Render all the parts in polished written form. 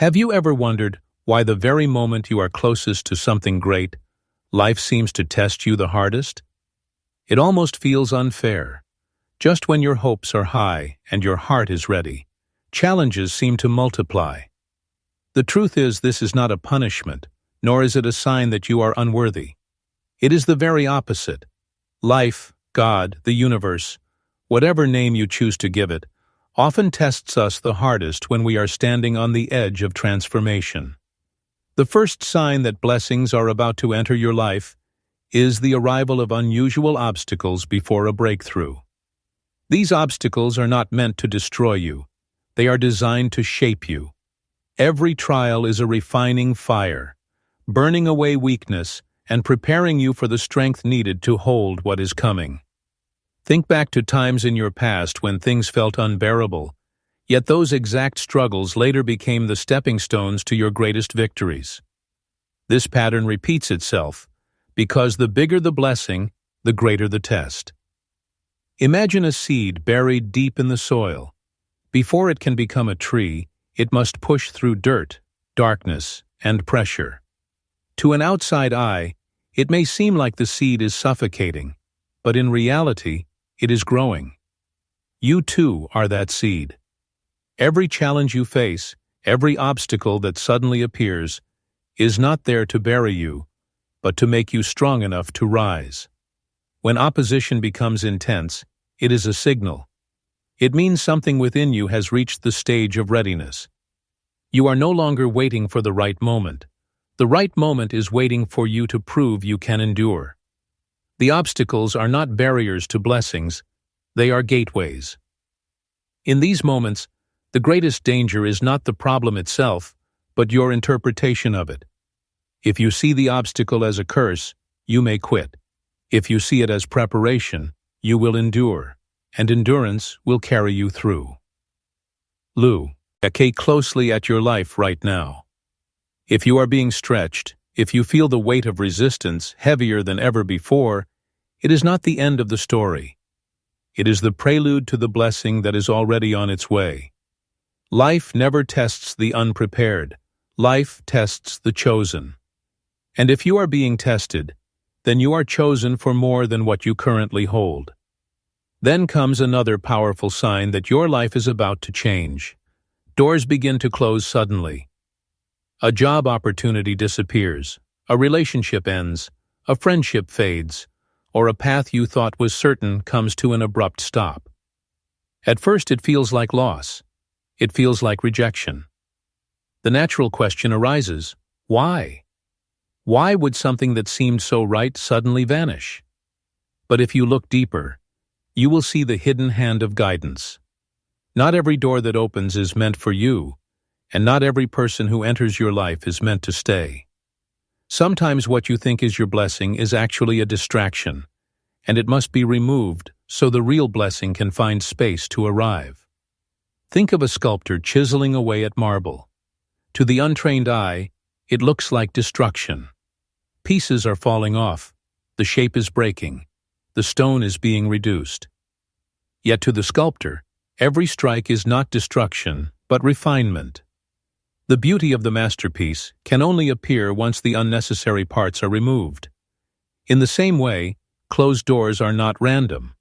Have you ever wondered why the very moment you are closest to something great, life seems to test you the hardest? It almost feels unfair. Just when your hopes are high and your heart is ready, challenges seem to multiply. The truth is, this is not a punishment, nor is it a sign that you are unworthy. It is the very opposite. Life, God, the universe, whatever name you choose to give it, often tests us the hardest when we are standing on the edge of transformation. The first sign that blessings are about to enter your life is the arrival of unusual obstacles before a breakthrough. These obstacles are not meant to destroy you. They are designed to shape you. Every trial is a refining fire, burning away weakness and preparing you for the strength needed to hold what is coming. Think back to times in your past when things felt unbearable, yet those exact struggles later became the stepping stones to your greatest victories. This pattern repeats itself, because the bigger the blessing, the greater the test. Imagine a seed buried deep in the soil. Before it can become a tree, it must push through dirt, darkness, and pressure. To an outside eye, it may seem like the seed is suffocating, but in reality, it is growing. You too are that seed. Every challenge you face, every obstacle that suddenly appears, is not there to bury you, but to make you strong enough to rise. When opposition becomes intense, it is a signal. It means something within you has reached the stage of readiness. You are no longer waiting for the right moment. The right moment is waiting for you to prove you can endure. The obstacles are not barriers to blessings, they are gateways. In these moments, the greatest danger is not the problem itself, but your interpretation of it. If you see the obstacle as a curse, you may quit. If you see it as preparation, you will endure, and endurance will carry you through. Look closely at your life right now. If you are being stretched, if you feel the weight of resistance heavier than ever before, it is not the end of the story. It is the prelude to the blessing that is already on its way. Life never tests the unprepared. Life tests the chosen. And if you are being tested, then you are chosen for more than what you currently hold. Then comes another powerful sign that your life is about to change. Doors begin to close suddenly. A job opportunity disappears, a relationship ends, a friendship fades, or a path you thought was certain comes to an abrupt stop. At first it feels like loss. It feels like rejection. The natural question arises, why? Why would something that seemed so right suddenly vanish? But if you look deeper, you will see the hidden hand of guidance. Not every door that opens is meant for you, and not every person who enters your life is meant to stay. Sometimes what you think is your blessing is actually a distraction, and it must be removed so the real blessing can find space to arrive. Think of a sculptor chiseling away at marble. To the untrained eye, it looks like destruction. Pieces are falling off, the shape is breaking, the stone is being reduced. Yet to the sculptor, every strike is not destruction, but refinement. The beauty of the masterpiece can only appear once the unnecessary parts are removed. In the same way, closed doors are not random.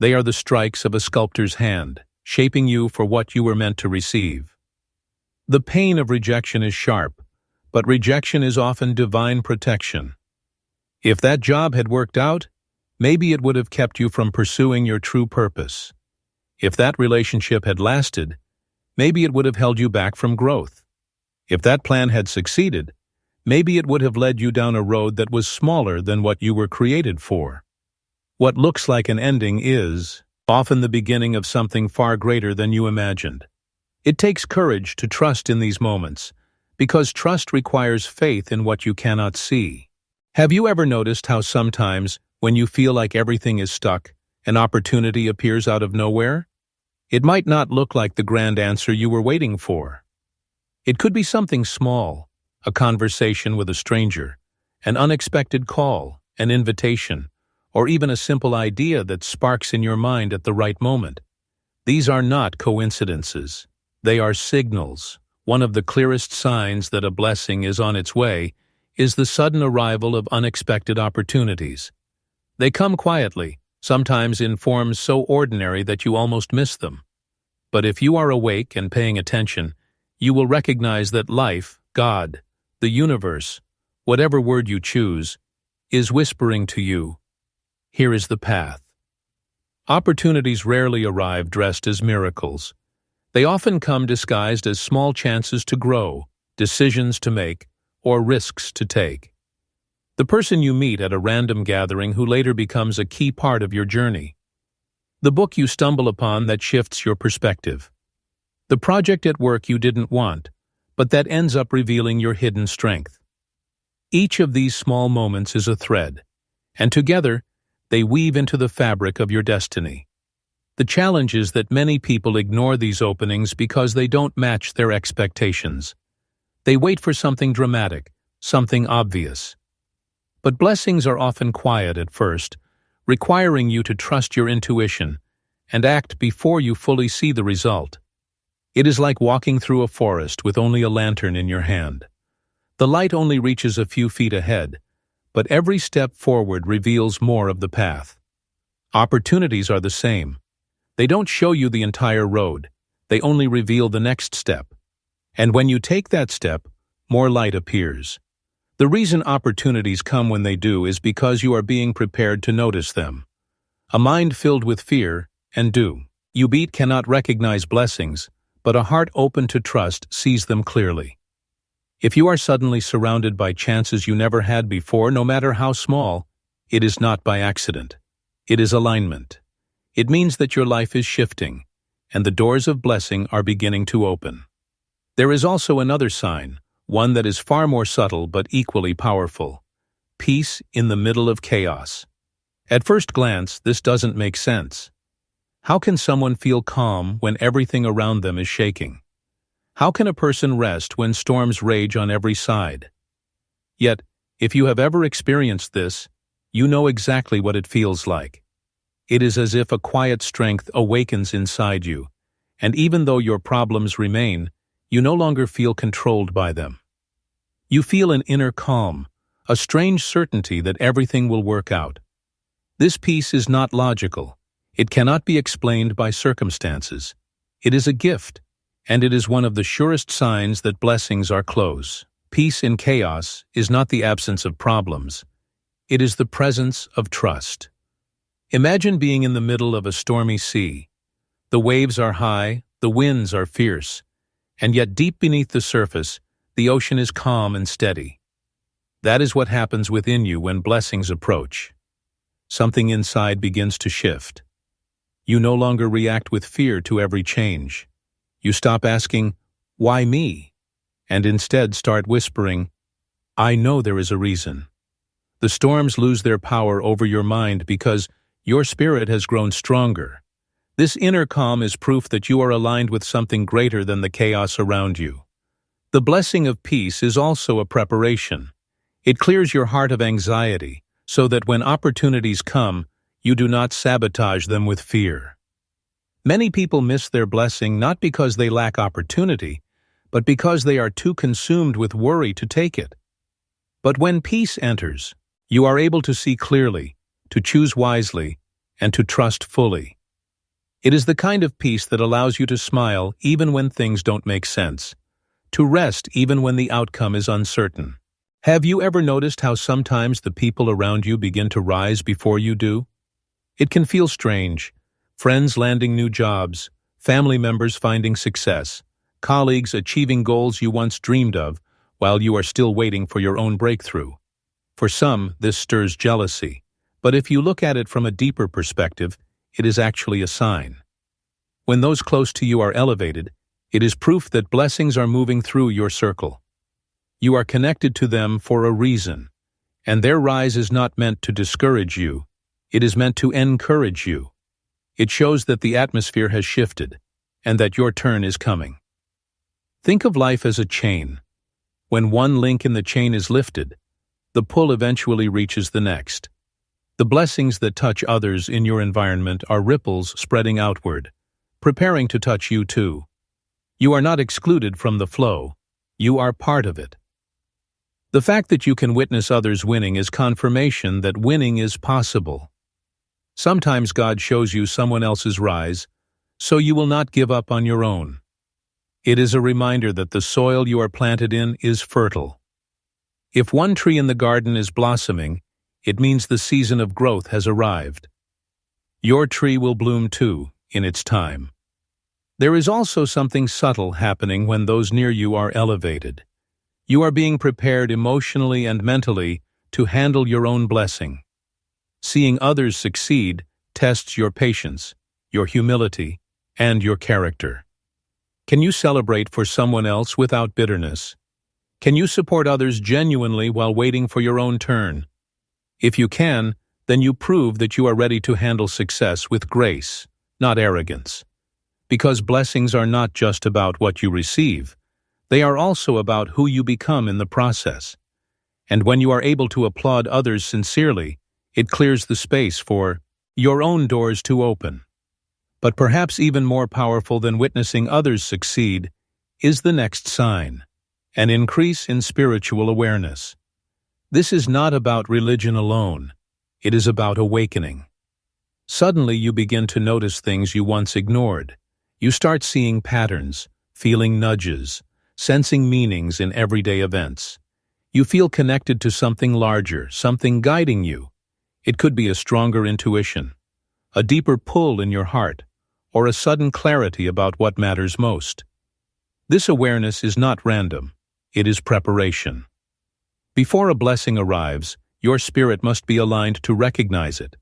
They are the strikes of a sculptor's hand, shaping you for what you were meant to receive. The pain of rejection is sharp, but rejection is often divine protection. If that job had worked out, maybe it would have kept you from pursuing your true purpose. If that relationship had lasted, maybe it would have held you back from growth. If that plan had succeeded, maybe it would have led you down a road that was smaller than what you were created for. What looks like an ending is often the beginning of something far greater than you imagined. It takes courage to trust in these moments, because trust requires faith in what you cannot see. Have you ever noticed how sometimes, when you feel like everything is stuck, an opportunity appears out of nowhere? It might not look like the grand answer you were waiting for. It could be something small, a conversation with a stranger, an unexpected call, an invitation, or even a simple idea that sparks in your mind at the right moment. These are not coincidences. They are signals, One of the clearest signs that a blessing is on its way is the sudden arrival of unexpected opportunities. They come quietly, sometimes in forms so ordinary that you almost miss them. But if you are awake and paying attention, you will recognize that life, God, the universe, whatever word you choose, is whispering to you, "Here is the path." Opportunities rarely arrive dressed as miracles. They often come disguised as small chances to grow, decisions to make, or risks to take. The person you meet at a random gathering who later becomes a key part of your journey. The book you stumble upon that shifts your perspective. The project at work you didn't want, but that ends up revealing your hidden strength. Each of these small moments is a thread, and together, they weave into the fabric of your destiny. The challenge is that many people ignore these openings because they don't match their expectations. They wait for something dramatic, something obvious. But blessings are often quiet at first, requiring you to trust your intuition and act before you fully see the result. It is like walking through a forest with only a lantern in your hand. The light only reaches a few feet ahead, but every step forward reveals more of the path. Opportunities are the same. They don't show you the entire road, they only reveal the next step. And when you take that step, more light appears. The reason opportunities come when they do is because you are being prepared to notice them. A mind filled with fear and you cannot recognize blessings, but a heart open to trust sees them clearly. If you are suddenly surrounded by chances you never had before, no matter how small, it is not by accident. It is alignment. It means that your life is shifting, and the doors of blessing are beginning to open. There is also another sign, one that is far more subtle but equally powerful: peace in the middle of chaos. At first glance, this doesn't make sense. How can someone feel calm when everything around them is shaking? How can a person rest when storms rage on every side? Yet, if you have ever experienced this, you know exactly what it feels like. It is as if a quiet strength awakens inside you, and even though your problems remain, you no longer feel controlled by them. You feel an inner calm, a strange certainty that everything will work out. This peace is not logical. It cannot be explained by circumstances. It is a gift, and it is one of the surest signs that blessings are close. Peace in chaos is not the absence of problems. It is the presence of trust. Imagine being in the middle of a stormy sea. The waves are high, the winds are fierce, and yet deep beneath the surface, the ocean is calm and steady. That is what happens within you when blessings approach. Something inside begins to shift. You no longer react with fear to every change. You stop asking, "Why me?" and instead start whispering, "I know there is a reason." The storms lose their power over your mind because your spirit has grown stronger. This inner calm is proof that you are aligned with something greater than the chaos around you. The blessing of peace is also a preparation. It clears your heart of anxiety, so that when opportunities come, you do not sabotage them with fear. Many people miss their blessing not because they lack opportunity, but because they are too consumed with worry to take it. But when peace enters, you are able to see clearly, to choose wisely, and to trust fully. It is the kind of peace that allows you to smile even when things don't make sense, to rest even when the outcome is uncertain. Have you ever noticed how sometimes the people around you begin to rise before you do? It can feel strange. Friends landing new jobs, family members finding success, colleagues achieving goals you once dreamed of, while you are still waiting for your own breakthrough. For some, this stirs jealousy, but if you look at it from a deeper perspective, it is actually a sign. When those close to you are elevated, it is proof that blessings are moving through your circle. You are connected to them for a reason, and their rise is not meant to discourage you, it is meant to encourage you. It shows that the atmosphere has shifted, and that your turn is coming. Think of life as a chain. When one link in the chain is lifted, the pull eventually reaches the next. The blessings that touch others in your environment are ripples spreading outward, preparing to touch you too. You are not excluded from the flow. You are part of it. The fact that you can witness others winning is confirmation that winning is possible. Sometimes God shows you someone else's rise, so you will not give up on your own. It is a reminder that the soil you are planted in is fertile. If one tree in the garden is blossoming, it means the season of growth has arrived. Your tree will bloom too, in its time. There is also something subtle happening when those near you are elevated. You are being prepared emotionally and mentally to handle your own blessing. Seeing others succeed tests your patience, your humility, and your character. Can you celebrate for someone else without bitterness? Can you support others genuinely while waiting for your own turn? If you can, then you prove that you are ready to handle success with grace, not arrogance. Because blessings are not just about what you receive, they are also about who you become in the process. And when you are able to applaud others sincerely, it clears the space for your own doors to open. But perhaps even more powerful than witnessing others succeed is the next sign, an increase in spiritual awareness. This is not about religion alone. It is about awakening. Suddenly you begin to notice things you once ignored. You start seeing patterns, feeling nudges, sensing meanings in everyday events. You feel connected to something larger, something guiding you. It could be a stronger intuition, a deeper pull in your heart, or a sudden clarity about what matters most. This awareness is not random. It is preparation. Before a blessing arrives, your spirit must be aligned to recognize it.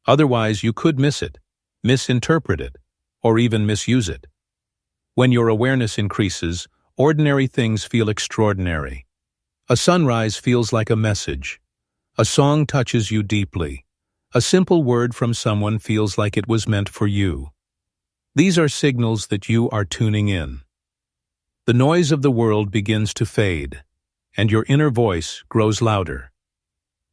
Otherwise, you could miss it, misinterpret it, or even misuse it. When your awareness increases, ordinary things feel extraordinary. A sunrise feels like a message. A song touches you deeply. A simple word from someone feels like it was meant for you. These are signals that you are tuning in. The noise of the world begins to fade, and your inner voice grows louder.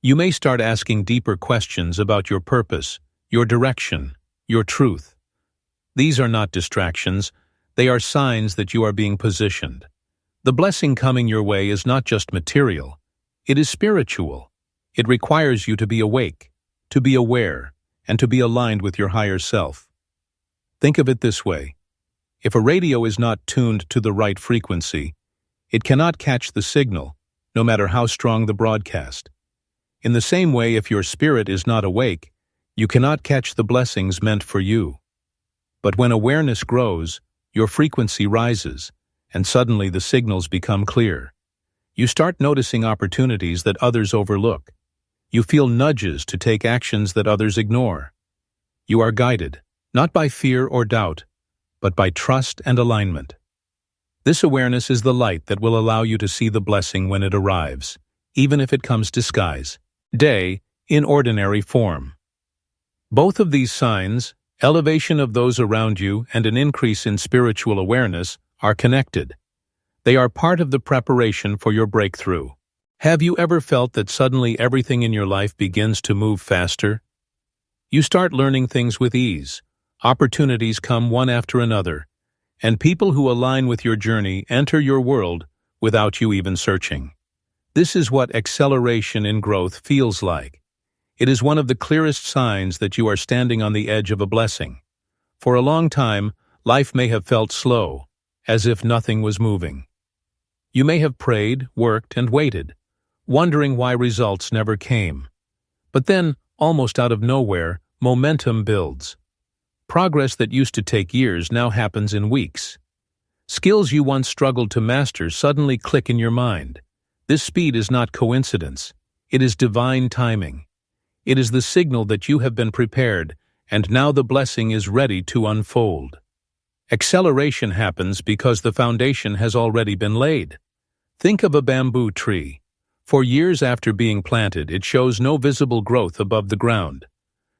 You may start asking deeper questions about your purpose, your direction, your truth. These are not distractions. They are signs that you are being positioned. The blessing coming your way is not just material. It is spiritual. It requires you to be awake, to be aware, and to be aligned with your higher self. Think of it this way. If a radio is not tuned to the right frequency, it cannot catch the signal, no matter how strong the broadcast. In the same way, if your spirit is not awake, you cannot catch the blessings meant for you. But when awareness grows, your frequency rises, and suddenly the signals become clear. You start noticing opportunities that others overlook. You feel nudges to take actions that others ignore. You are guided, not by fear or doubt, but by trust and alignment. This awareness is the light that will allow you to see the blessing when it arrives, even if it comes disguised, in ordinary form. Both of these signs, elevation of those around you and an increase in spiritual awareness, are connected. They are part of the preparation for your breakthrough. Have you ever felt that suddenly everything in your life begins to move faster? You start learning things with ease. Opportunities come one after another, and people who align with your journey enter your world without you even searching. This is what acceleration in growth feels like. It is one of the clearest signs that you are standing on the edge of a blessing. For a long time, life may have felt slow, as if nothing was moving. You may have prayed, worked, and waited, wondering why results never came. But then, almost out of nowhere, momentum builds. Progress that used to take years now happens in weeks. Skills you once struggled to master suddenly click in your mind. This speed is not coincidence. It is divine timing. It is the signal that you have been prepared, and now the blessing is ready to unfold. Acceleration happens because the foundation has already been laid. Think of a bamboo tree. For years after being planted, it shows no visible growth above the ground.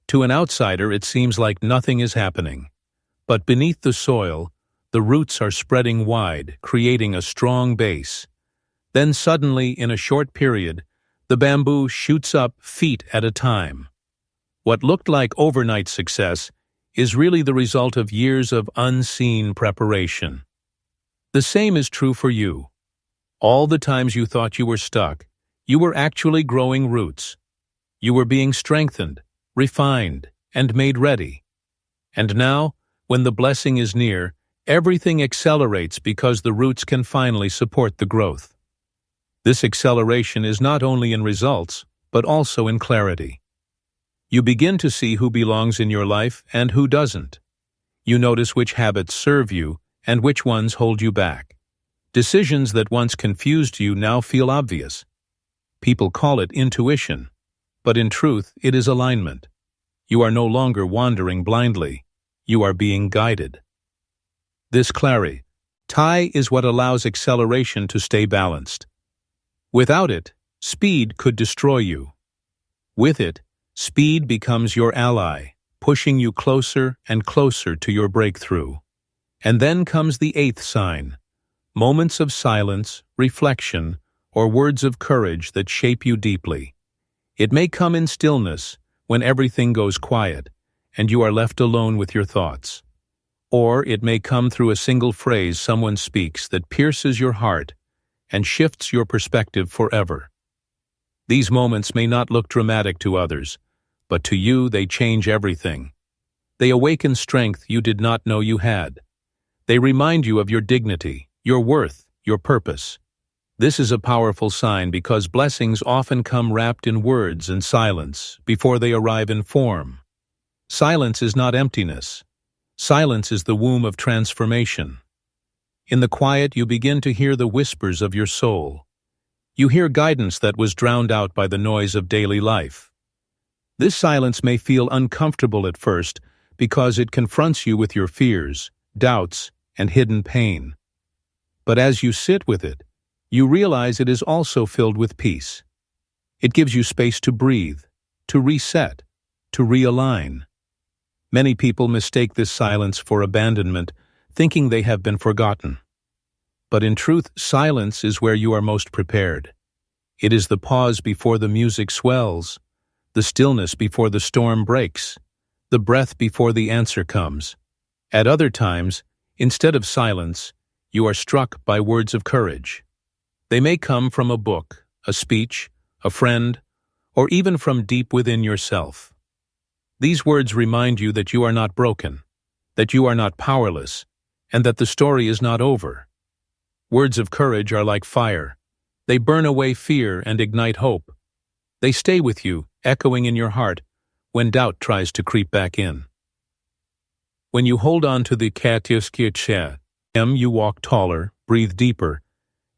To an outsider, it seems like nothing is happening. But beneath the soil, the roots are spreading wide, creating a strong base. Then suddenly, in a short period, the bamboo shoots up feet at a time. What looked like overnight success is really the result of years of unseen preparation. The same is true for you. All the times you thought you were stuck, you were actually growing roots. You were being strengthened, refined, and made ready. And now, when the blessing is near, everything accelerates because the roots can finally support the growth. This acceleration is not only in results, but also in clarity. You begin to see who belongs in your life and who doesn't. You notice which habits serve you and which ones hold you back. Decisions that once confused you now feel obvious. People call it intuition, but in truth it is alignment. You are no longer wandering blindly. You are being guided. This clarity is what allows acceleration to stay balanced. Without it, speed could destroy you. With it, speed becomes your ally, pushing you closer and closer to your breakthrough. And then comes the eighth sign, moments of silence, reflection, or words of courage that shape you deeply. It may come in stillness, when everything goes quiet, and you are left alone with your thoughts. Or it may come through a single phrase someone speaks that pierces your heart and shifts your perspective forever. These moments may not look dramatic to others, but to you they change everything. They awaken strength you did not know you had. They remind you of your dignity, your worth, your purpose. This is a powerful sign because blessings often come wrapped in words and silence before they arrive in form. Silence is not emptiness. Silence is the womb of transformation. In the quiet, you begin to hear the whispers of your soul. You hear guidance that was drowned out by the noise of daily life. This silence may feel uncomfortable at first because it confronts you with your fears, doubts, and hidden pain. But as you sit with it, you realize it is also filled with peace. It gives you space to breathe, to reset, to realign. Many people mistake this silence for abandonment, thinking they have been forgotten. But in truth, silence is where you are most prepared. It is the pause before the music swells, the stillness before the storm breaks, the breath before the answer comes. At other times, instead of silence, you are struck by words of courage. They may come from a book, a speech, a friend, or even from deep within yourself. These words remind you that you are not broken, that you are not powerless, and that the story is not over. Words of courage are like fire. They burn away fear and ignite hope. They stay with you, echoing in your heart, when doubt tries to creep back in. When you hold on to the Katiuskirche, you walk taller, breathe deeper,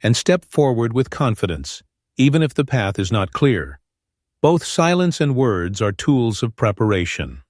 and step forward with confidence, even if the path is not clear. Both silence and words are tools of preparation.